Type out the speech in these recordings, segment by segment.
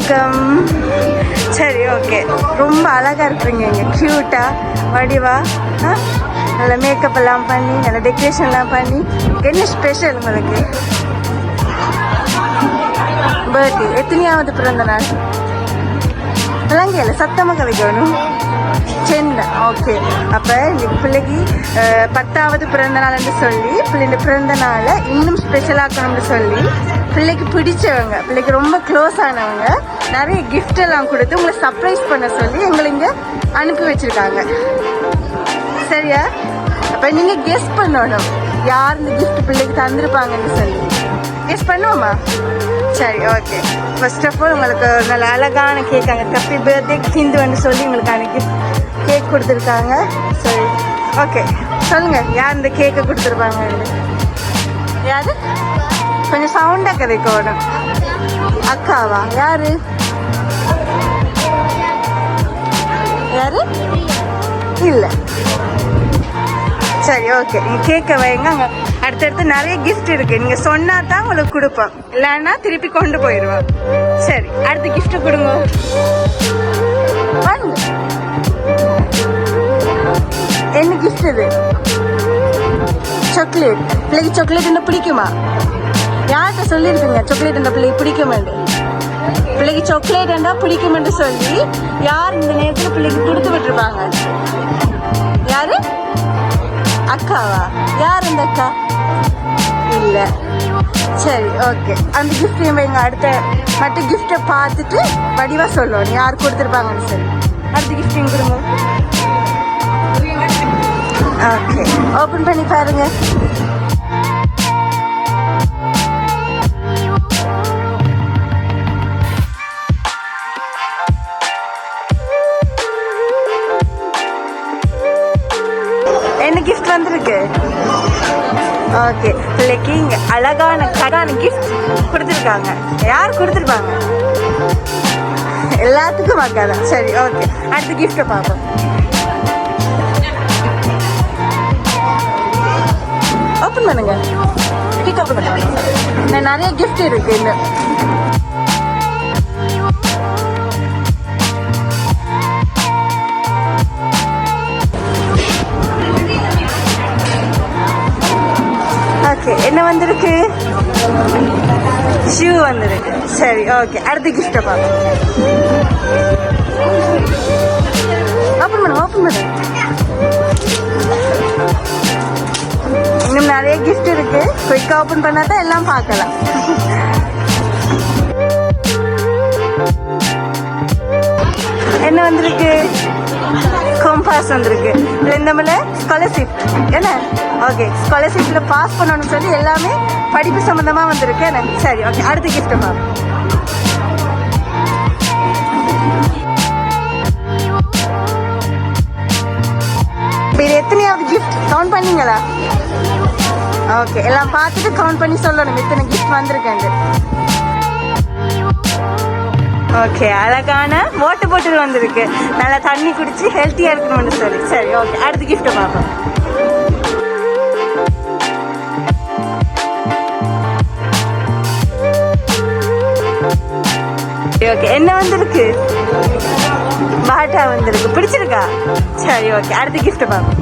வணக்கம். சரி, ஓகே. ரொம்ப அழகாக இருக்கிறீங்க இங்கே, க்யூட்டாக வடிவா. நல்லா மேக்கப் எல்லாம் பண்ணி, நல்லா டெக்கரேஷன்லாம் பண்ணி. என்ன ஸ்பெஷல் உங்களுக்கு? பர்த்டே எத்தனையாவது பிறந்த நாள்? விளங்கியல சத்தமாக கதைக்கணும். 10. ஓகே. அப்போ இந்த பிள்ளைக்கு 10வது பிறந்த நாள்னு சொல்லி பிள்ளைங்க பிறந்த நாளை இன்னும் ஸ்பெஷலாக்கணும்னு சொல்லி பிள்ளைக்கு பிடிச்சவங்க, பிள்ளைக்கு ரொம்ப க்ளோஸ் ஆனவங்க நிறைய கிஃப்ட் எல்லாம் கொடுத்து உங்களை சர்ப்ரைஸ் பண்ண சொல்லி எங்களை இங்கே அனுப்பி வச்சுருக்காங்க. சரியா? அப்போ நீங்கள் கெஸ் பண்ணணும் யார் இந்த கிஃப்ட் பிள்ளைக்கு தந்திருப்பாங்கன்னு சொல்லி. கெஸ் பண்ணுவோமா? சரி, ஓகே. ஃபர்ஸ்ட் ஆஃப் ஆல் உங்களுக்கு நல்ல அழகான கேக், அங்கே ஹாப்பி பர்த்டே ஹிந்துன்னு சொல்லி உங்களுக்கு அன்றைக்கி கேக் கொடுத்துருக்காங்க. சரி, ஓகே. சொல்லுங்கள் யார் இந்த கேக்கை கொடுத்துருப்பாங்க? யார்? கொஞ்சம் சவுண்டாக கதைக்கணும். அக்காவா? யாரு? யாரு? இல்லை. சரி, ஓகே. நீங்கள் கேட்க வைங்க. அங்கே அடுத்தடுத்து நிறைய கிஃப்ட் இருக்குது. நீங்கள் சொன்னால் தான் உங்களுக்கு கொடுப்போம், இல்லைன்னா திருப்பி கொண்டு போயிடுவோம். சரி, அடுத்த கிஃப்ட்டு கொடுங்க. வாங்க. என்ன கிஃப்ட் இது? சாக்லேட். பிள்ளைக்கு சாக்லேட் என்ன பிடிக்குமா? யார்கிட்ட சொல்லியிருக்குங்க சாக்லேட் இந்த பிள்ளைக்கு பிடிக்குமெண்டு? பிள்ளைக்கு சாக்லேட் என்ன பிடிக்குமென்று சொல்லி யார் இந்த நேரத்தில் பிள்ளைக்கு கொடுத்து விட்டுருப்பாங்க? யாரு? அக்காவா? யார் அந்த அக்கா? இல்லை. சரி, ஓகே. அந்த கிஃப்டையும் வைங்க. அடுத்த மற்ற கிஃப்டை பார்த்துட்டு வடிவாக சொல்லணும் யார் கொடுத்துருப்பாங்கன்னு சொல்லி. அடுத்த கிஃப்டையும் கொடுங்க. ஓகே, ஓப்பன் பண்ணி பாருங்க. என்ன கிஃப்ட் வந்திருக்கு? ஓகே, பிள்ளைக்கு இங்கே அழகான கிஃப்ட் கொடுத்துருக்காங்க. யார் கொடுத்துருப்பாங்க? எல்லாத்துக்கும் அக்காதான். சரி, ஓகே. அடுத்த கிஃப்டை பார்ப்போம். ஓப்பன் பண்ணுங்க. கிக் ஓப்பன் பண்ணுங்க. நிறைய கிஃப்ட் இருக்கு இன்னும். ஓகே, என்ன வந்திருக்கு? ஷூ வந்திருக்கு. சரி, ஓகே. அடுத்த கிஃப்டை பார்ப்போம். ஓப்பன் பண்ணுங்க, ஓப்பன் பண்ணுங்க. இன்னும் நிறைய கிஃப்ட் இருக்கு. குயிக்காக ஓப்பன் பண்ணா தான் எல்லாம் பார்க்கலாம். என்ன வந்திருக்கு? கம்பாஸ் வந்திருக்கு. நம்மள ஸ்காலர்ஷிப் என்ன? ஓகே, ஸ்காலர்ஷிப்ல பாஸ் பண்ணணும்னு சொல்லி எல்லாமே படிப்பு சம்பந்தமா வந்திருக்கு என்ன? சரி, ஓகே. அடுத்த கிஃப்ட் பார்ப்போம். இது எத்தனையாவது கிஃப்ட் கவுண்ட் பண்ணீங்களா? ஓகே, எல்லாம் பார்த்துட்டு கவுண்ட் பண்ணி சொல்லணும் இத்தனை கிஃப்ட் வந்திருக்கேன். ஓகே, அழகான வாட்டர் பாட்டில் வந்திருக்கு. நல்லா தண்ணி குடிச்சு ஹெல்த்தியாக இருக்கணும்னு சொல்லி. சரி, ஓகே. அடுத்த கிஃப்ட்டை பார்ப்போம். ஓகே, என்ன வந்திருக்கு? பாட்டா வந்திருக்கு. பிடிச்சிருக்கா? சரி, ஓகே. அடுத்த கிஃப்ட்டை பார்ப்போம்.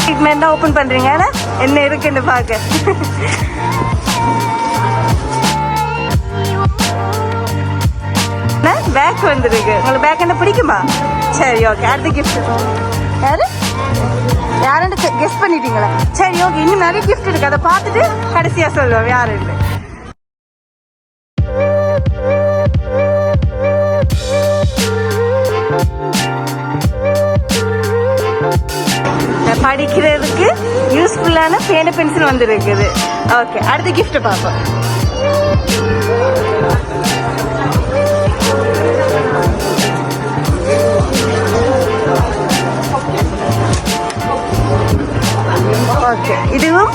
ட்ரீட்மெண்ட் தான் ஓப்பன் பண்ணுறீங்க, என்ன இருக்குன்னு பார்க்க. பேக் வந்துருக்கு. உங்களுக்கு பேக் என்ன பிடிக்குமா? சரி, ஓகே. அடுத்த கிஃப்ட் யாரு? யாருன்னு கெஸ் பண்ணிட்டீங்களா? சரி, ஓகே. இன்னும் நிறைய கிஃப்ட் இருக்கு, அதை பார்த்துட்டு கடைசியாக சொல்லுவோம் யாருன்னு. படிக்கிறதுக்கு யூஸ்ஃபுல்லான பேனா பென்சில் வந்துருக்குது. ஓகே, அடுத்த கிஃப்ட் பார்ப்போம். ஓகே, இதுவும்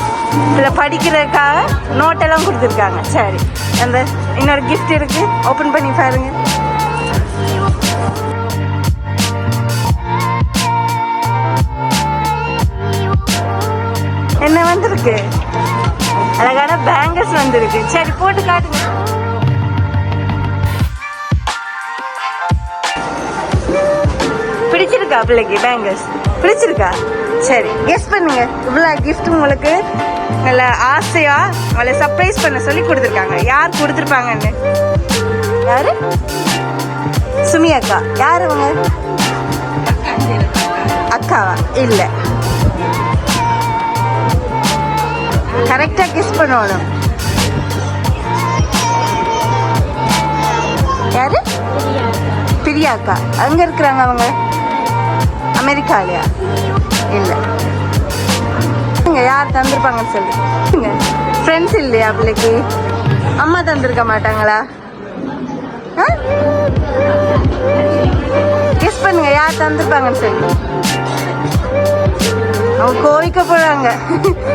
இதில் படிக்கிறதுக்காக நோட்டெல்லாம் கொடுத்துருக்காங்க. சரி, அந்த இன்னொரு கிஃப்ட் இருக்கு, ஓப்பன் பண்ணி பாருங்க. என்ன வந்திருக்கு? அழகான பேங்கல்ஸ் வந்திருக்கு. சரி போட்டு காட்டுங்க. பிடிச்சிருக்கா பிள்ளைக்கு பேங்கல்ஸ்? பிடிச்சிருக்கா? சரி கெஸ் பண்ணுங்க. இவ்வளோ கிஃப்ட் உங்களுக்கு நல்ல ஆசையா அவளை சர்ப்ரைஸ் பண்ண சொல்லி கொடுத்துருக்காங்க. யார் கொடுத்துருப்பாங்கன்னு? யாரு? சுமி அக்கா. யார் அவங்க? அக்காவா? இல்லை, கரெக்டா கெஸ் பண்ணணும். யாரு? பிரியாக்கா. அங்க இருக்கிறாங்க அவங்க. அமெரிக்காலையா? இல்லை. யார் தந்திருப்பாங்கன்னு சொல்லி. ஃப்ரெண்ட்ஸ் இல்லையா பிள்ளைக்கு? அம்மா தந்திருக்க மாட்டாங்களா? கெஸ் பண்ணுங்க யார் தந்திருப்பாங்கன்னு சொல்லி. அவங்க கோவிக்க போறாங்க.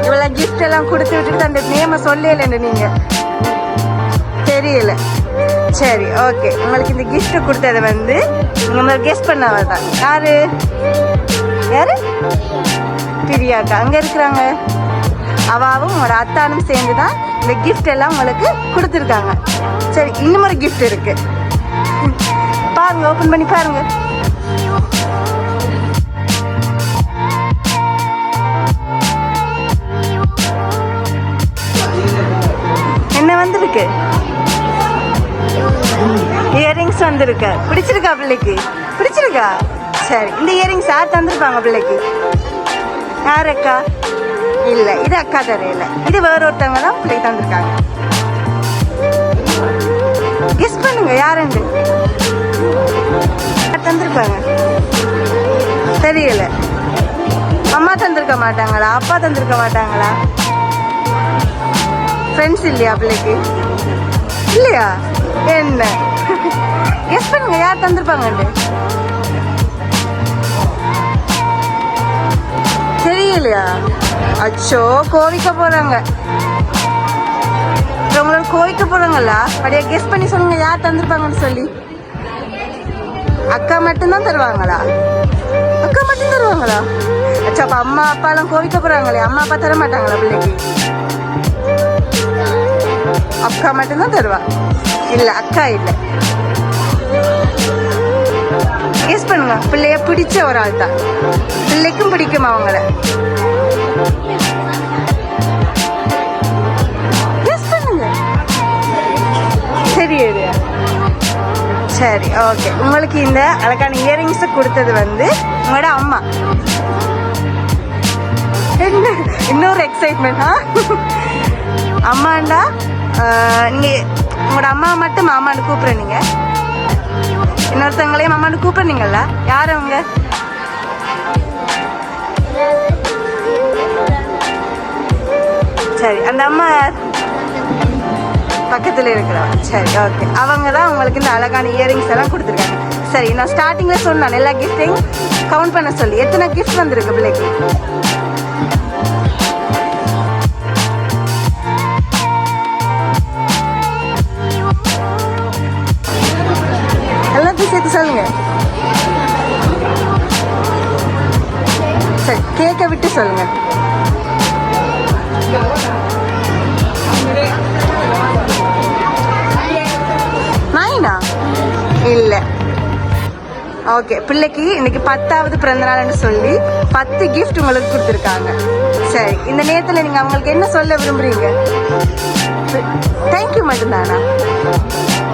இவ்வளவு கிஃப்ட் எல்லாம் கொடுத்து விட்டுட்டு அந்த நேம சொல்லல நீங்க. தெரியல. சரி ஓகே. உங்களுக்கு இந்த கிஃப்ட் கொடுத்தது வந்து நீங்க கெஸ் பண்ணவ தான். யாரு? யாரு? பிரியாக்கா. அங்க இருக்கிறாங்க. அவாவும் ஒரு அத்தானும் சேர்ந்து தான் இந்த கிஃப்ட் எல்லாம் உங்களுக்கு கொடுத்துருக்காங்க. சரி இன்னும் ஒரு கிஃப்ட் இருக்கு, பாருங்க, ஓபன் பண்ணி பாருங்க. என்ன வந்திருக்கு? இயரிங்ஸ் வந்திருக்கு. பிடிச்சிருக்கா பிள்ளைக்கு? பிடிச்சிருக்கா? சரி இந்த இயரிங்ஸ் யார் தந்திருப்பாங்க பிள்ளைக்கு? யார் அக்கா? இல்லை, இது அக்கா தரையில. இது வேற ஒருத்தவங்க தான் பிள்ளைக்கு தந்திருக்காங்க. கெஸ் பண்ணுங்க யாருண்டு தந்திருப்பாங்க. தெரியல. அம்மா தந்திருக்க மாட்டாங்களா? அப்பா தந்திருக்க மாட்டாங்களா? ஃப்ரெண்ட்ஸ் இல்லையா பிள்ளைக்கு? இல்லையா? என்ன கெஸ் பண்ணுங்க யார் தந்திருப்பாங்கண்டு. தெரியலையா? அச்சோ கோவிக்க போறாங்க. உங்களோட கோவிக்க போறாங்கல்ல, அப்படியே கெஸ் பண்ணி சொல்லுங்க யார் தந்திருப்பாங்கன்னு சொல்லி. அக்கா மட்டும்தான் தருவாங்களா? அக்கா மட்டும் தருவாங்களா? அச்சா அப்ப அம்மா அப்பா எல்லாம் கோவிக்க போறாங்களே, அம்மா அப்பா தர மாட்டாங்களா பிள்ளைக்கு? அக்கா மட்டும்தான் தருவா. இல்ல அக்கா இல்ல. கெஸ் பண்ணுங்க. பிள்ளைய பிடிச்ச ஒரு ஆள் தான். பிள்ளைக்கும் பிடிக்குமா அவங்கள? கெஸ் பண்ணுங்க. தெரியலையா? சரி ஓகே. உங்களுக்கு இந்த அழகான இயரிங்ஸ் கொடுத்தது வந்து உங்களோட அம்மா. இன்னொரு எக்ஸைட்மெண்ட். அம்மாண்டா நீங்க உங்களோட அம்மா மட்டும் மாமான்னு கூப்பிடுறீங்க, இன்னொருத்தவங்களையும் மாமான்னு கூப்பிடுறீங்கல்ல, யார் அவங்க? சரி அந்த அம்மா பக்கத்தில் இருக்கிறவங்க. சரி ஓகே. அவங்க தான் உங்களுக்கு இந்த அழகான இயரிங்ஸ் எல்லாம் கொடுத்துருக்காங்க. சரி நான் ஸ்டார்டிங்கில் சொன்னேன் எல்லா கிஃப்டையும் கவுண்ட் பண்ண சொல்லி. எத்தனை கிஃப்ட் வந்திருக்கு பிள்ளைக்கு? எல்லாத்தையும் சேர்த்து சொல்லுங்க. சரி கேக்கை விட்டு சொல்லுங்க. நைனா? இல்ல. ஓகே. பிள்ளைக்கு இன்னைக்கு 10வது பிறந்த நாள்னு சொல்லி 10 கிஃப்ட் உங்களுக்கு கொடுத்துருக்காங்க. சரி இந்த நேரத்தில் நீங்க அவங்களுக்கு என்ன சொல்ல விரும்புறீங்க? தேங்க்யூ மட்டும்தானா?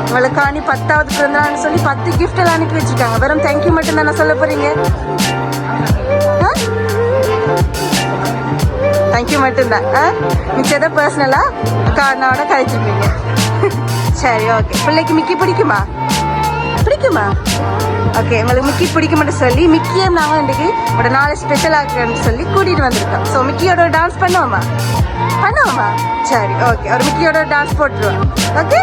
உங்களுக்காண்டி 10வது பிறந்த நாள்னு சொல்லி 10 கிஃப்ட் எல்லாம் அனுப்பி வச்சிருக்காங்க. வெறும் தேங்க்யூ மட்டும் தானே சொல்ல போறீங்க? தேங்க்யூ மட்டும்தான். மிச்சத பர்சனலா அண்ணாவோட கழிச்சிருப்பீங்க. சரி ஓகே. பிள்ளைக்கு மிக்கி பிடிக்குமா? பிடிக்குமா? ஓகே. உங்களுக்கு மிக்கி பிடிக்க மட்டும் சொல்லி மிக்கியை நாங்கள் இன்றைக்கு ஒரு நாள் ஸ்பெஷல் ஆக்குறேன்னு சொல்லி கூட்டிகிட்டு வந்திருக்கோம். ஸோ மிக்கியோட டான்ஸ் பண்ணுவோமா? பண்ணுவோமா? சரி ஓகே. ஒரு மிக்கியோட டான்ஸ் போட்டுருவோம். ஓகே.